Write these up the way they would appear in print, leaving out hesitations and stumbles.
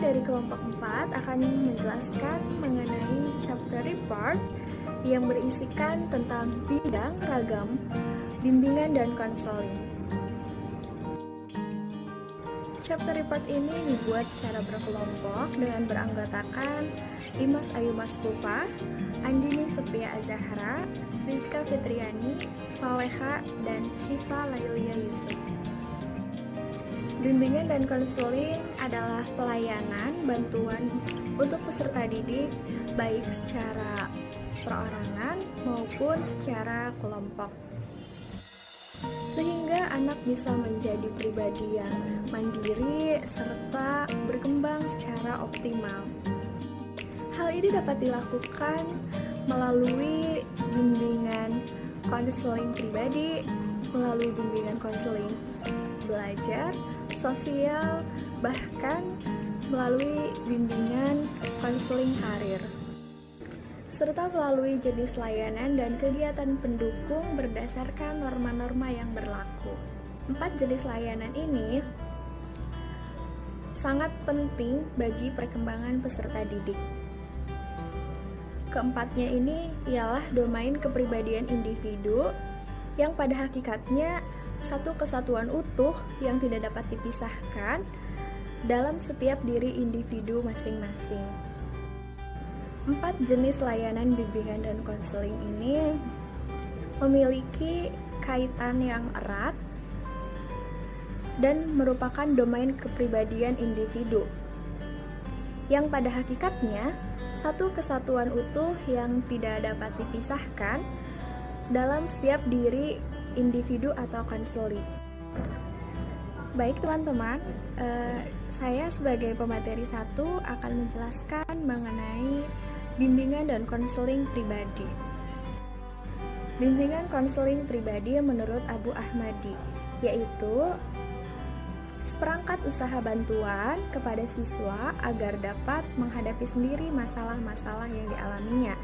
dari kelompok 4 akan menjelaskan mengenai chapter report yang berisikan tentang bidang ragam, bimbingan, dan konseling. Chapter report ini dibuat secara berkelompok dengan beranggotakan Dimas Ayu Masfufa, Andini Sepia Azahra, Rizka Fitriani, Soleha, dan Syifa Lailia Yusuf. Bimbingan dan konseling adalah pelayanan bantuan untuk peserta didik baik secara perorangan maupun secara kelompok, sehingga anak bisa menjadi pribadi yang mandiri serta berkembang secara optimal. Hal ini dapat dilakukan melalui bimbingan konseling pribadi, melalui bimbingan konseling belajar, sosial, bahkan melalui bimbingan konseling karir, serta melalui jenis layanan dan kegiatan pendukung berdasarkan norma-norma yang berlaku. 4 jenis layanan ini sangat penting bagi perkembangan peserta didik. Keempatnya ini ialah domain kepribadian individu yang pada hakikatnya satu kesatuan utuh yang tidak dapat dipisahkan dalam setiap diri individu masing-masing. 4 jenis layanan bimbingan dan konseling ini memiliki kaitan yang erat dan merupakan domain kepribadian individu yang pada hakikatnya satu kesatuan utuh yang tidak dapat dipisahkan dalam setiap diri individu atau konseli. Baik teman-teman, saya sebagai pemateri 1 akan menjelaskan mengenai bimbingan dan konseling pribadi. Bimbingan konseling pribadi menurut Abu Ahmadi, yaitu seperangkat usaha bantuan kepada siswa agar dapat menghadapi sendiri masalah-masalah yang dialaminya,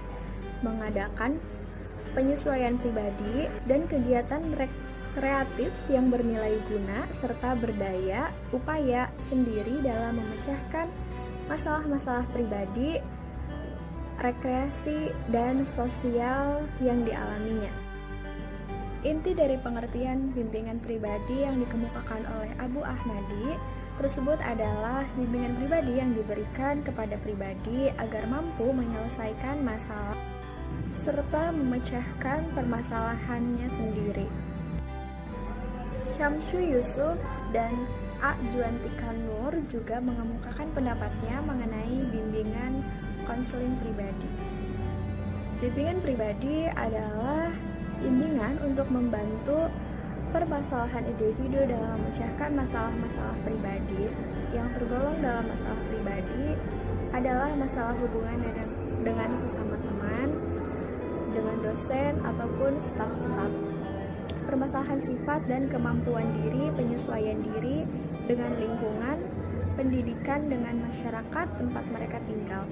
mengadakan penyesuaian pribadi dan kegiatan kreatif yang bernilai guna serta berdaya upaya sendiri dalam memecahkan masalah-masalah pribadi, rekreasi, dan sosial yang dialaminya. Inti dari pengertian bimbingan pribadi yang dikemukakan oleh Abu Ahmadi tersebut adalah bimbingan pribadi yang diberikan kepada pribadi agar mampu menyelesaikan masalah serta memecahkan permasalahannya sendiri. Syamsu Yusuf dan A. Juantika Nur juga mengemukakan pendapatnya mengenai bimbingan konseling pribadi. Bimbingan pribadi adalah bimbingan untuk membantu permasalahan individu dalam memecahkan masalah-masalah pribadi. Yang tergolong dalam masalah pribadi adalah masalah hubungan dengan sesama teman, dengan dosen ataupun staf-staf, permasalahan sifat dan kemampuan diri, penyesuaian diri dengan lingkungan, pendidikan dengan masyarakat tempat mereka tinggal.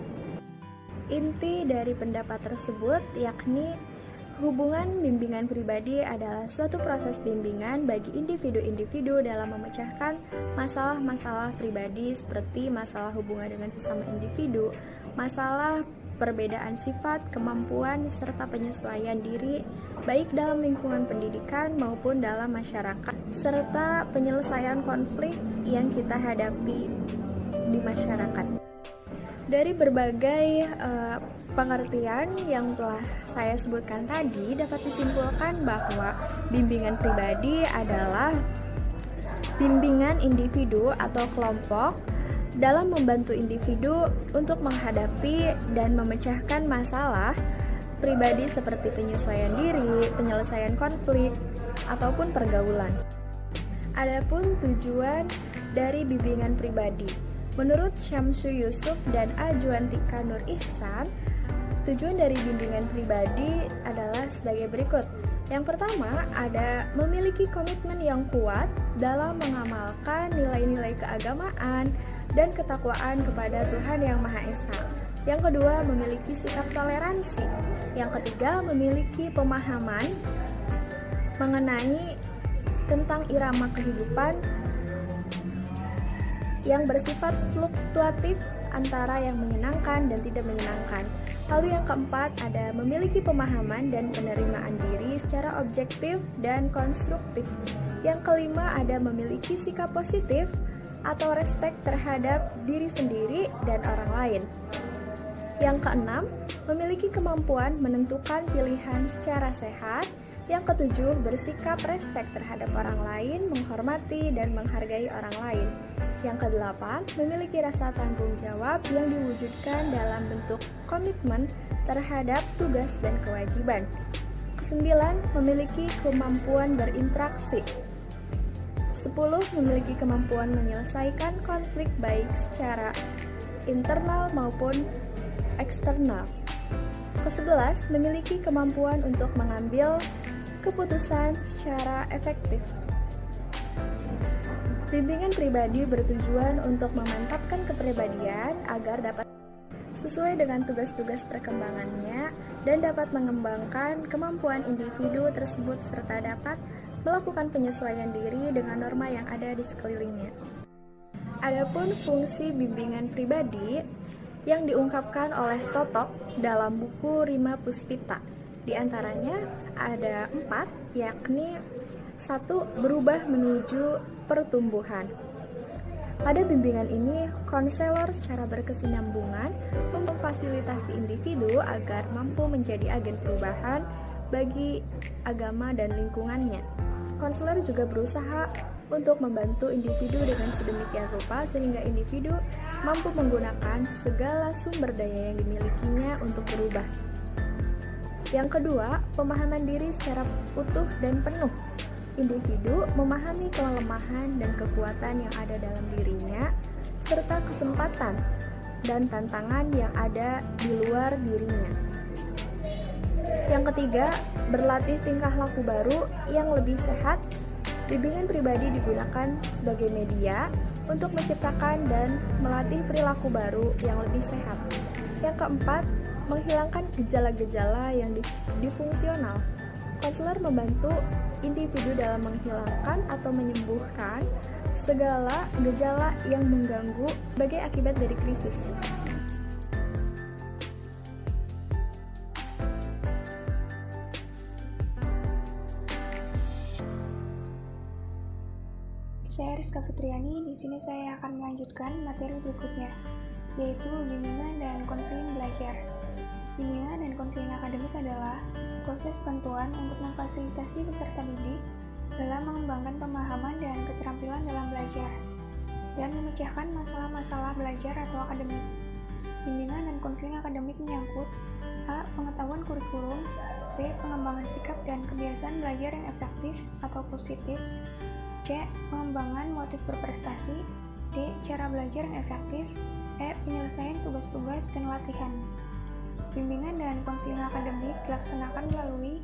Inti dari pendapat tersebut yakni hubungan bimbingan pribadi adalah suatu proses bimbingan bagi individu-individu dalam memecahkan masalah-masalah pribadi seperti masalah hubungan dengan sesama individu, masalah perbedaan sifat, kemampuan, serta penyesuaian diri baik dalam lingkungan pendidikan maupun dalam masyarakat, serta penyelesaian konflik yang kita hadapi di masyarakat. Dari berbagai pengertian yang telah saya sebutkan tadi, dapat disimpulkan bahwa bimbingan pribadi adalah bimbingan individu atau kelompok dalam membantu individu untuk menghadapi dan memecahkan masalah pribadi seperti penyesuaian diri, penyelesaian konflik, ataupun pergaulan. Adapun tujuan dari bimbingan pribadi, menurut Syamsu Yusuf dan A. Juantika Nur Ihsan, tujuan dari bimbingan pribadi adalah sebagai berikut. Yang pertama, ada memiliki komitmen yang kuat dalam mengamalkan nilai-nilai keagamaan dan ketakwaan kepada Tuhan Yang Maha Esa. Yang kedua, memiliki sikap toleransi. Yang ketiga, memiliki pemahaman mengenai tentang irama kehidupan yang bersifat fluktuatif antara yang menyenangkan dan tidak menyenangkan. Lalu yang keempat ada memiliki pemahaman dan penerimaan diri secara objektif dan konstruktif. Yang kelima ada memiliki sikap positif atau respek terhadap diri sendiri dan orang lain. Yang keenam, memiliki kemampuan menentukan pilihan secara sehat. Yang ketujuh, bersikap respek terhadap orang lain, menghormati dan menghargai orang lain. Yang kedelapan, memiliki rasa tanggung jawab yang diwujudkan dalam bentuk komitmen terhadap tugas dan kewajiban. Kesembilan, memiliki kemampuan berinteraksi. 10. Memiliki kemampuan menyelesaikan konflik baik secara internal maupun eksternal. Ke-11, memiliki kemampuan untuk mengambil keputusan secara efektif. Bimbingan pribadi bertujuan untuk memantapkan kepribadian agar dapat sesuai dengan tugas-tugas perkembangannya dan dapat mengembangkan kemampuan individu tersebut serta dapat melakukan penyesuaian diri dengan norma yang ada di sekelilingnya. Adapun fungsi bimbingan pribadi yang diungkapkan oleh Totok dalam buku Rima Puspita. Di antaranya ada 4, yakni 1. Berubah menuju pertumbuhan. Pada bimbingan ini, konselor secara berkesinambungan memfasilitasi individu agar mampu menjadi agen perubahan bagi agama dan lingkungannya. Konselor juga berusaha untuk membantu individu dengan sedemikian rupa sehingga individu mampu menggunakan segala sumber daya yang dimilikinya untuk berubah. Yang kedua, pemahaman diri secara utuh dan penuh. Individu memahami kelemahan dan kekuatan yang ada dalam dirinya, serta kesempatan dan tantangan yang ada di luar dirinya. Yang ketiga, berlatih tingkah laku baru yang lebih sehat. Bimbingan pribadi digunakan sebagai media untuk menciptakan dan melatih perilaku baru yang lebih sehat. Yang keempat, menghilangkan gejala-gejala yang disfungsional. Konselor membantu individu dalam menghilangkan atau menyembuhkan segala gejala yang mengganggu sebagai akibat dari krisis. Saya Rizka Fitriani, di sini saya akan melanjutkan materi berikutnya, yaitu bimbingan dan konseling belajar. Bimbingan dan konseling akademik adalah proses bantuan untuk memfasilitasi peserta didik dalam mengembangkan pemahaman dan keterampilan dalam belajar, dan memecahkan masalah-masalah belajar atau akademik. Bimbingan dan konseling akademik menyangkut A. Pengetahuan kurikulum, B. Pengembangan sikap dan kebiasaan belajar yang efektif atau positif, C. Pengembangan motif berprestasi, D. Cara belajar yang efektif, E. Penyelesaian tugas-tugas dan latihan. Bimbingan dan konseling akademik dilaksanakan melalui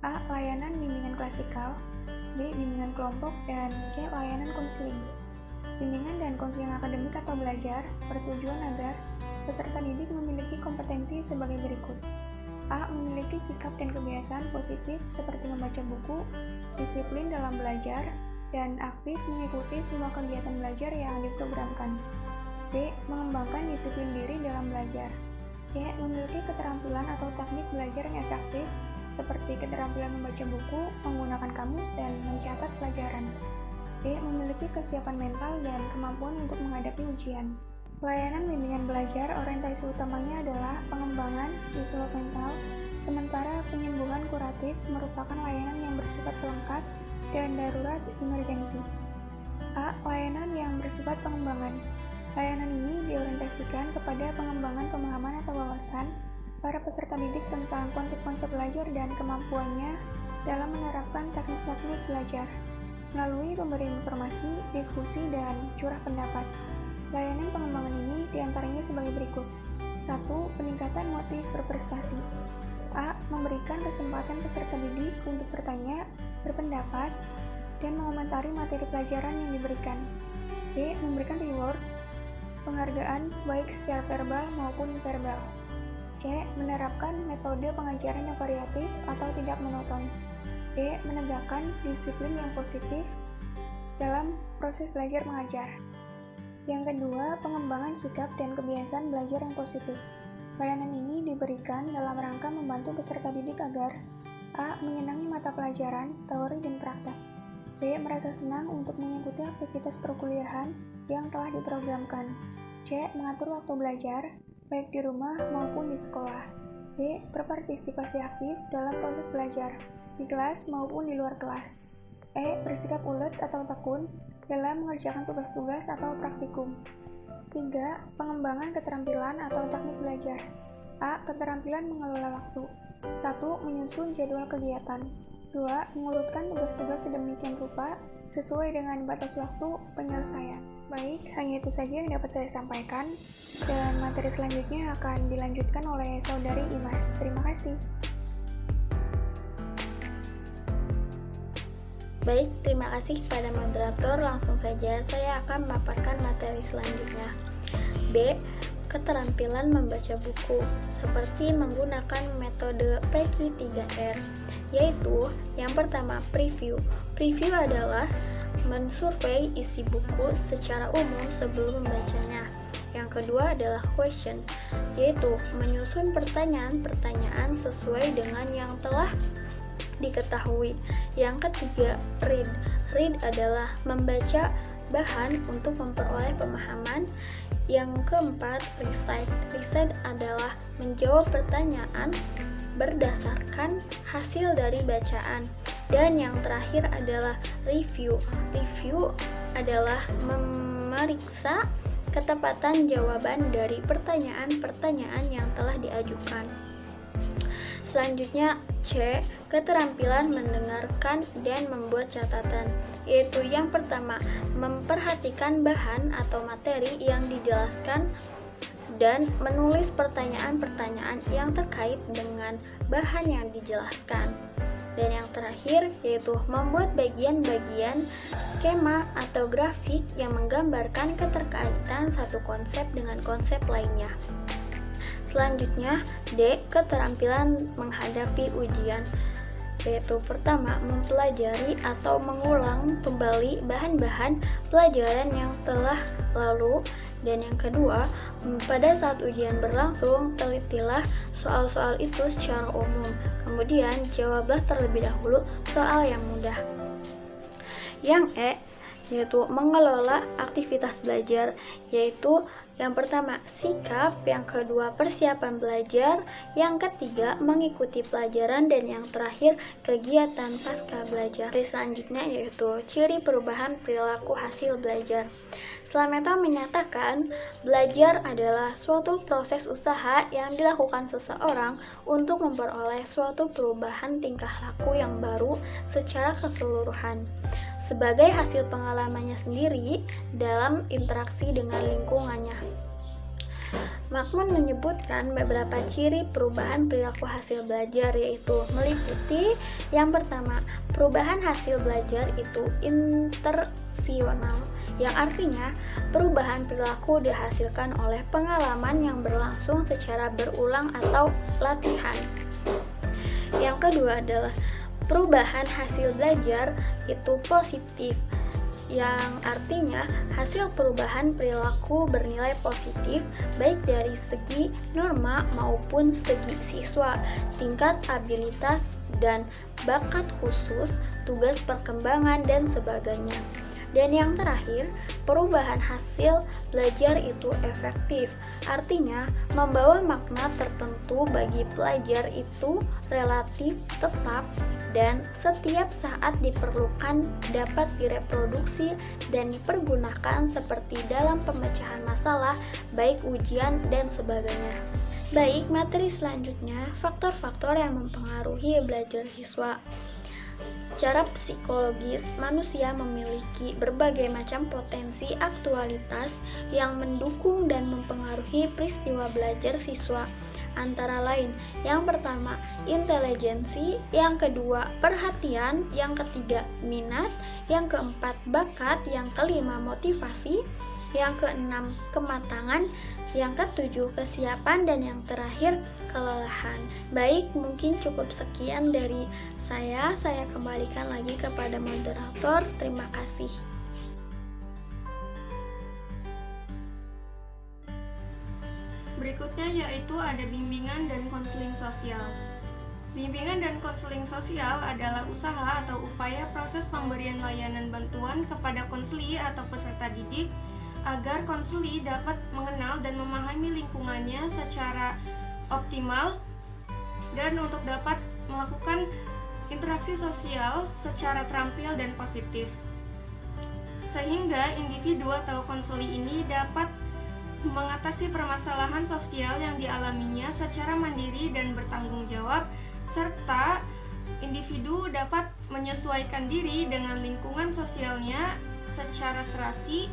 A. Layanan bimbingan klasikal, B. Bimbingan kelompok, dan C. Layanan konseling. Bimbingan dan konseling akademik atau belajar bertujuan agar peserta didik memiliki kompetensi sebagai berikut. A. Memiliki sikap dan kebiasaan positif seperti membaca buku, disiplin dalam belajar, dan aktif mengikuti semua kegiatan belajar yang diprogramkan. B. Mengembangkan disiplin diri dalam belajar. C. Memiliki keterampilan atau teknik belajar yang efektif seperti keterampilan membaca buku, menggunakan kamus, dan mencatat pelajaran. D. Memiliki kesiapan mental dan kemampuan untuk menghadapi ujian. Layanan bimbingan belajar orientasi utamanya adalah pengembangan developmental, sementara penyembuhan kuratif merupakan layanan yang bersifat pelengkap dan darurat emergensi. A. Layanan yang bersifat pengembangan. Layanan ini diorientasikan kepada pengembangan pemahaman atau wawasan para peserta didik tentang konsep-konsep belajar dan kemampuannya dalam menerapkan teknik-teknik belajar melalui pemberian informasi, diskusi, dan curah pendapat. Layanan pengembangan ini diantaranya sebagai berikut. 1. Peningkatan motif berprestasi. A. Memberikan kesempatan peserta didik untuk bertanya, berpendapat, dan mengomentari materi pelajaran yang diberikan. B. Memberikan reward, penghargaan baik secara verbal maupun verbal. C. Menerapkan metode pengajaran yang variatif atau tidak monoton. D. Menegakkan disiplin yang positif dalam proses belajar mengajar. Yang kedua, pengembangan sikap dan kebiasaan belajar yang positif. Layanan ini diberikan dalam rangka membantu peserta didik agar A. Menyenangi mata pelajaran, teori dan praktek. B. Merasa senang untuk mengikuti aktivitas perkuliahan yang telah diprogramkan. C. Mengatur waktu belajar, baik di rumah maupun di sekolah. D. Berpartisipasi aktif dalam proses belajar, di kelas maupun di luar kelas. E. Bersikap ulet atau tekun dalam mengerjakan tugas-tugas atau praktikum. 3. Pengembangan keterampilan atau teknik belajar. A. Keterampilan mengelola waktu. 1. Menyusun jadwal kegiatan. 2. Mengurutkan tugas-tugas sedemikian rupa sesuai dengan batas waktu penyelesaian. Baik, hanya itu saja yang dapat saya sampaikan, dan materi selanjutnya akan dilanjutkan oleh Saudari Imas. Terima kasih. Baik, terima kasih kepada moderator. Langsung saja saya akan memaparkan materi selanjutnya. B. Keterampilan membaca buku, seperti menggunakan metode PQ3R, yaitu yang pertama preview. Preview adalah mensurvei isi buku secara umum sebelum membacanya. Yang kedua adalah question, yaitu menyusun pertanyaan-pertanyaan sesuai dengan yang telah diketahui. Yang ketiga, read. Read adalah membaca bahan untuk memperoleh pemahaman. Yang keempat, recite. Recite adalah menjawab pertanyaan berdasarkan hasil dari bacaan. Dan yang terakhir adalah review. Review adalah memeriksa ketepatan jawaban dari pertanyaan-pertanyaan yang telah diajukan. Selanjutnya C. Keterampilan mendengarkan dan membuat catatan, yaitu yang pertama, memperhatikan bahan atau materi yang dijelaskan dan menulis pertanyaan-pertanyaan yang terkait dengan bahan yang dijelaskan. Dan yang terakhir yaitu membuat bagian-bagian skema atau grafik yang menggambarkan keterkaitan satu konsep dengan konsep lainnya. Selanjutnya, D. Keterampilan menghadapi ujian, yaitu pertama, mempelajari atau mengulang kembali bahan-bahan pelajaran yang telah lalu. Dan yang kedua, pada saat ujian berlangsung, telitilah soal-soal itu secara umum. Kemudian, jawablah terlebih dahulu soal yang mudah. Yang E, yaitu mengelola aktivitas belajar, yaitu yang pertama sikap, yang kedua persiapan belajar, yang ketiga mengikuti pelajaran, dan yang terakhir kegiatan pasca belajar. Selanjutnya yaitu ciri perubahan perilaku hasil belajar. Slameta menyatakan belajar adalah suatu proses usaha yang dilakukan seseorang untuk memperoleh suatu perubahan tingkah laku yang baru secara keseluruhan sebagai hasil pengalamannya sendiri dalam interaksi dengan lingkungannya. Makmun menyebutkan beberapa ciri perubahan perilaku hasil belajar, yaitu meliputi yang pertama, perubahan hasil belajar itu intersional, yang artinya perubahan perilaku dihasilkan oleh pengalaman yang berlangsung secara berulang atau latihan. Yang kedua adalah perubahan hasil belajar itu positif, yang artinya hasil perubahan perilaku bernilai positif baik dari segi norma maupun segi siswa, tingkat abilitas dan bakat khusus, tugas perkembangan, dan sebagainya. Dan yang terakhir, perubahan hasil belajar itu efektif, artinya membawa makna tertentu bagi pelajar itu relatif tetap dan setiap saat diperlukan, dapat direproduksi dan dipergunakan seperti dalam pemecahan masalah, baik ujian dan sebagainya. Baik, materi selanjutnya, faktor-faktor yang mempengaruhi belajar siswa. Secara psikologis, manusia memiliki berbagai macam potensi aktualitas yang mendukung dan mempengaruhi peristiwa belajar siswa. Antara lain, yang pertama, intelijensi, yang kedua, perhatian, yang ketiga, minat, yang keempat, bakat, yang kelima, motivasi, yang keenam, kematangan, yang ketujuh, kesiapan, dan yang terakhir, kelelahan. Baik, mungkin cukup sekian dari saya kembalikan lagi kepada moderator. Terima kasih. Berikutnya yaitu ada bimbingan dan konseling sosial. Bimbingan dan konseling sosial adalah usaha atau upaya proses pemberian layanan bantuan kepada konseli atau peserta didik agar konseli dapat mengenal dan memahami lingkungannya secara optimal dan untuk dapat melakukan interaksi sosial secara terampil dan positif. Sehingga individu atau konseli ini dapat mengatasi permasalahan sosial yang dialaminya secara mandiri dan bertanggung jawab, serta individu dapat menyesuaikan diri dengan lingkungan sosialnya secara serasi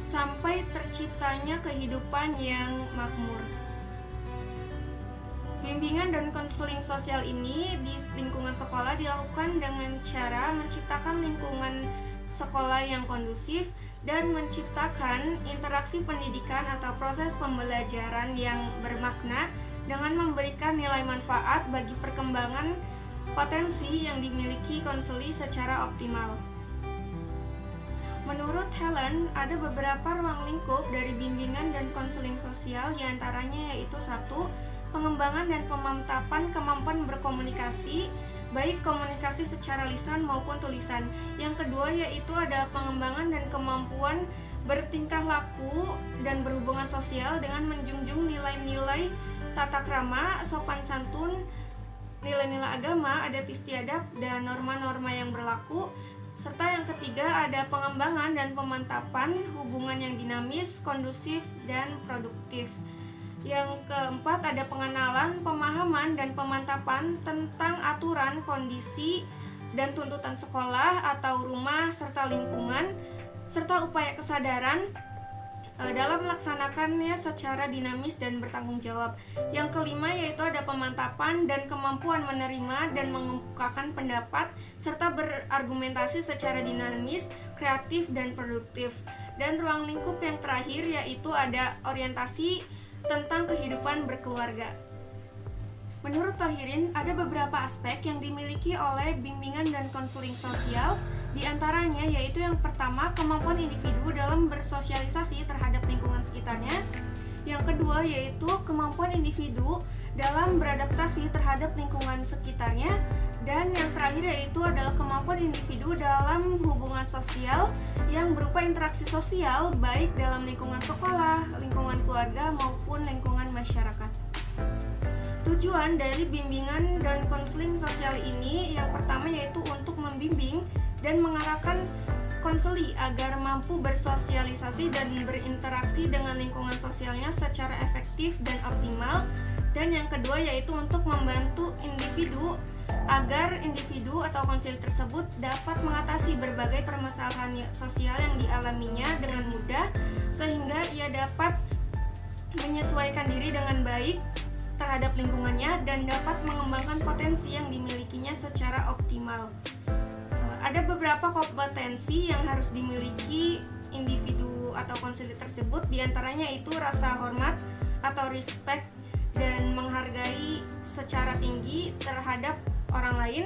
sampai terciptanya kehidupan yang makmur. Bimbingan dan konseling sosial ini di lingkungan sekolah dilakukan dengan cara menciptakan lingkungan sekolah yang kondusif dan menciptakan interaksi pendidikan atau proses pembelajaran yang bermakna dengan memberikan nilai manfaat bagi perkembangan potensi yang dimiliki konseli secara optimal. Menurut Helen, ada beberapa ruang lingkup dari bimbingan dan konseling sosial, diantaranya yaitu 1. Pengembangan dan pemantapan kemampuan berkomunikasi, baik komunikasi secara lisan maupun tulisan. Yang kedua yaitu ada pengembangan dan kemampuan bertingkah laku dan berhubungan sosial dengan menjunjung nilai-nilai tata krama, sopan santun, nilai-nilai agama, adat istiadat, dan norma-norma yang berlaku. Serta yang ketiga ada pengembangan dan pemantapan hubungan yang dinamis, kondusif, dan produktif. Yang keempat ada pengenalan, pemahaman, dan pemantapan tentang aturan, kondisi, dan tuntutan sekolah atau rumah serta lingkungan, serta upaya kesadaran dalam melaksanakannya secara dinamis dan bertanggung jawab. Yang kelima yaitu ada pemantapan dan kemampuan menerima dan mengemukakan pendapat serta berargumentasi secara dinamis, kreatif, dan produktif. Dan ruang lingkup yang terakhir yaitu ada orientasi tentang kehidupan berkeluarga. Menurut Thohirin, ada beberapa aspek yang dimiliki oleh bimbingan dan konseling sosial, di antaranya yaitu yang pertama, kemampuan individu dalam bersosialisasi terhadap lingkungan sekitarnya. Yang kedua yaitu kemampuan individu dalam beradaptasi terhadap lingkungan sekitarnya. Dan yang terakhir yaitu adalah kemampuan individu dalam hubungan sosial yang berupa interaksi sosial baik dalam lingkungan sekolah, lingkungan keluarga, maupun lingkungan masyarakat. Tujuan dari bimbingan dan konseling sosial ini yang pertama yaitu untuk membimbing dan mengarahkan konseli agar mampu bersosialisasi dan berinteraksi dengan lingkungan sosialnya secara efektif dan optimal. Dan yang kedua yaitu untuk membantu individu agar individu atau konseli tersebut dapat mengatasi berbagai permasalahan sosial yang dialaminya dengan mudah sehingga ia dapat menyesuaikan diri dengan baik terhadap lingkungannya dan dapat mengembangkan potensi yang dimilikinya secara optimal. Ada beberapa kompetensi yang harus dimiliki individu atau konseli tersebut, diantaranya itu rasa hormat atau respect dan menghargai secara tinggi terhadap orang lain.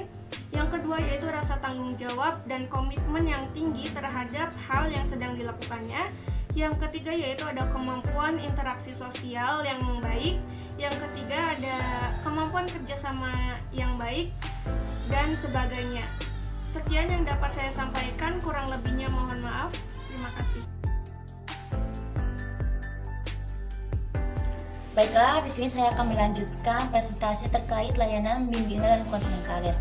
Yang kedua yaitu rasa tanggung jawab dan komitmen yang tinggi terhadap hal yang sedang dilakukannya. Yang ketiga yaitu ada kemampuan interaksi sosial yang baik. Yang ketiga ada kemampuan kerjasama yang baik dan sebagainya. Sekian yang dapat saya sampaikan, kurang lebihnya mohon maaf. Terima kasih. Baiklah, di sini saya akan melanjutkan presentasi terkait layanan bimbingan dan konseling karir.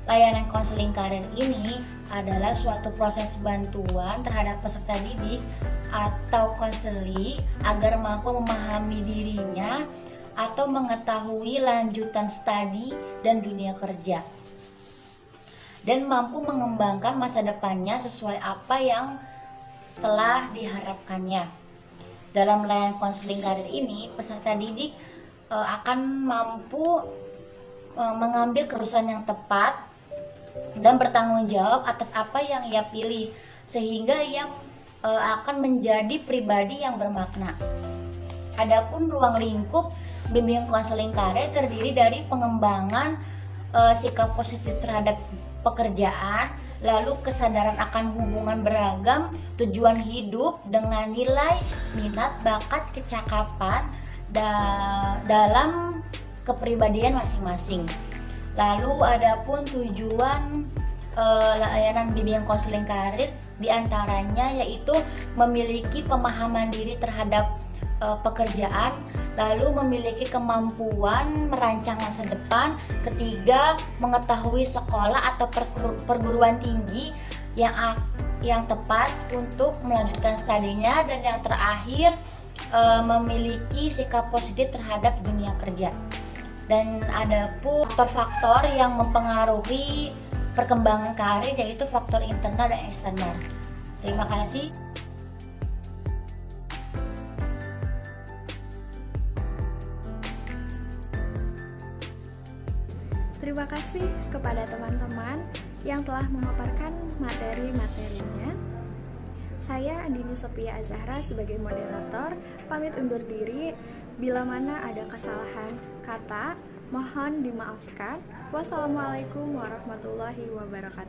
Layanan konseling karir ini adalah suatu proses bantuan terhadap peserta didik atau konseli agar mampu memahami dirinya atau mengetahui lanjutan studi dan dunia kerja, dan mampu mengembangkan masa depannya sesuai apa yang telah diharapkannya. Dalam layanan konseling karir ini, peserta didik akan mampu mengambil keputusan yang tepat dan bertanggung jawab atas apa yang ia pilih, sehingga ia akan menjadi pribadi yang bermakna. Adapun ruang lingkup bimbingan konseling karir terdiri dari pengembangan sikap positif terhadap pekerjaan, lalu kesadaran akan hubungan beragam, tujuan hidup dengan nilai, minat, bakat, kecakapan, dalam kepribadian masing-masing. Lalu adapun tujuan layanan bimbingan konseling karir diantaranya yaitu memiliki pemahaman diri terhadap pekerjaan, lalu memiliki kemampuan merancang masa depan, ketiga mengetahui sekolah atau perguruan tinggi yang tepat untuk melanjutkan studinya, dan yang terakhir memiliki sikap positif terhadap dunia kerja. Dan ada pun faktor-faktor yang mempengaruhi perkembangan karir, yaitu faktor internal dan eksternal. Terima kasih. Terima kasih kepada teman-teman yang telah memaparkan materi-materinya. Saya Andini Sophia Azahra sebagai moderator pamit undur diri. Bila mana ada kesalahan kata, mohon dimaafkan. Wassalamualaikum warahmatullahi wabarakatuh.